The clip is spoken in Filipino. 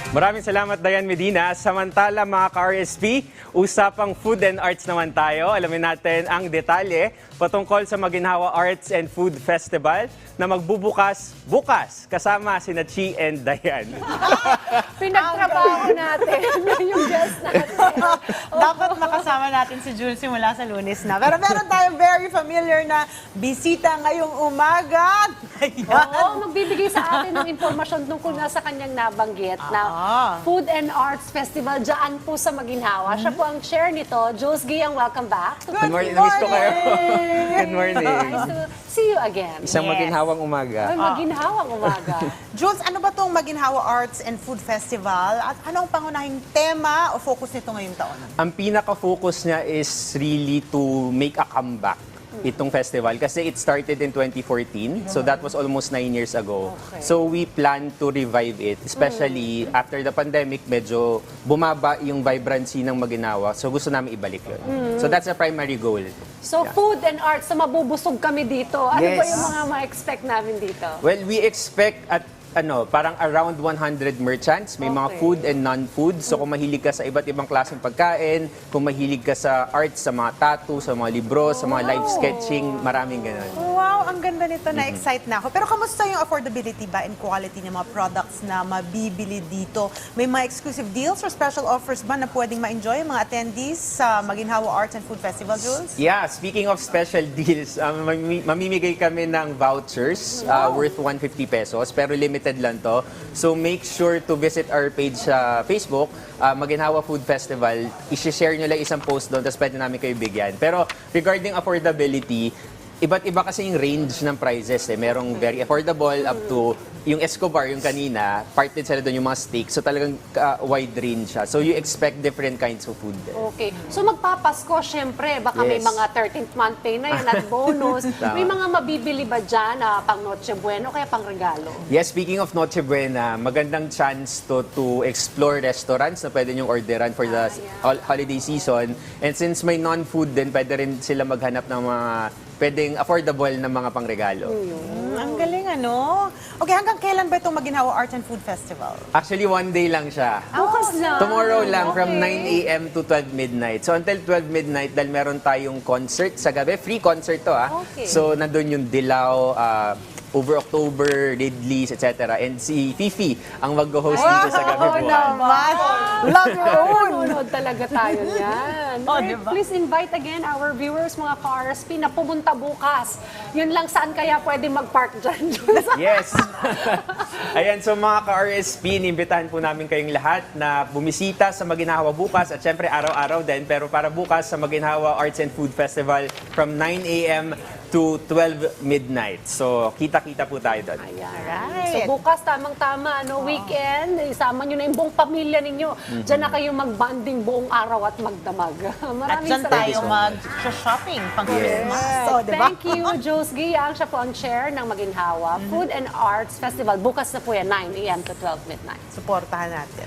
Maraming salamat, Dayan Medina. Samantala, mga ka-RSP, usapang food and arts naman tayo. Alamin natin ang detalye patungkol sa Maginhawa Arts and Food Festival na magbubukas bukas kasama sina Chi and Dayan. Pinagtrabaho natin yung guest natin. Dapat makasama natin si Jules simula sa Lunes na. Pero meron tayong very familiar na bisita ngayong umaga. Oo, magbibigay sa atin ng impormasyon tungkol nga sa kanyang nabanggit na Food and Arts Festival dyan po sa Maginhawa. Siya po ang chair nito. Jules Giang, welcome back. Good morning. Namiss ko kayo. Good morning. Nice to see you again. Isang Yes. maginhawang umaga. Ay, maginhawang umaga. Jules, ano ba itong Maginhawa Arts and Food Festival? At anong pangunahing tema o focus nito ngayong taon? Ang pinaka-focus niya is really to make a comeback itong festival kasi it started in 2014, so that was almost 9 years ago. Okay. So we plan to revive it, especially after the pandemic, medyo bumaba yung vibrancy ng Maginhawa, so gusto namin ibalik yun. So that's the primary goal. So, food and arts, na mabubusog kami dito. Ano ba Yes. yung mga ma-expect namin dito? Well, we expect at parang around 100 merchants. May mga Okay. food and non-food. So kung mahilig ka sa iba't ibang klaseng pagkain, kung mahilig ka sa arts, sa mga tattoo, sa mga libro, sa mga live sketching, maraming ganun. Wow, ang ganda nito. Na-excite na ako. Pero kamusta yung affordability ba and quality ng mga products na mabibili dito? May mga exclusive deals or special offers ba na pwedeng ma-enjoy yung mga attendees sa Maginhawa Arts and Food Festival, Jules? Yeah, speaking of special deals, mamimigay kami ng vouchers worth 150 pesos, pero limited lang to. So make sure to visit our page sa Facebook, Maginhawa Food Festival. I-share nyo lang isang post doon, tapos pwede namin kayo bigyan. Pero regarding affordability, iba't iba kasi yung range ng prices. Merong very affordable up to yung Escobar, yung kanina, part din sila doon yung mga steak. So talagang wide range siya. So you expect different kinds of food there. Okay. So magpapasko, syempre, baka may Yes. mga 13th month pay na yan at bonus. May mga mabibili ba dyan pang Noche Buena o kaya pang regalo? Yes, speaking of Noche Buena, magandang chance to explore restaurants na pwede niyong orderan for the holiday season. And since may non-food din, pwede rin sila maghanap ng mga pwedeng affordable na mga pangregalo. Ang galing, ano? Okay, hanggang kailan ba itong Maginhawa Arts and Food Festival? Actually, one day lang siya. Bukas lang. Tomorrow lang from Okay. 9 a.m. to 12 midnight. So until 12 midnight dahil meron tayong concert sa gabi. Free concert to Okay. So nandun yung Dilaw, Over October, Ridley's, etc. And si Fifi ang mag-host dito sa gabi bukas. naman! Love your own! Nanonood talaga tayo niyan. Oh, Okay, diba? please invite again our viewers, mga ka-RSP, na pumunta bukas. Yun lang, saan kaya pwede mag-park dyan? Yes. Ayan, so mga ka-RSP, inimbitahan po namin kayong lahat na bumisita sa Maginhawa bukas at syempre araw-araw din. Pero para bukas sa Maginhawa Arts and Food Festival from 9 a.m. to 12 midnight. So kita-kita po tayo doon. Ayan. Alright. So bukas, tamang-tama, weekend, isama nyo na yung buong pamilya ninyo. Diyan na kayo mag-banding buong araw at magdamag. At Maraming dyan salamat. tayo mag-shopping pang Christmas. So, diba? Thank you, Jules Giang. Siya po ang chair ng Maginhawa Food and Arts Festival. Bukas na po yan, 9 a.m. to 12 midnight. Suportahan natin.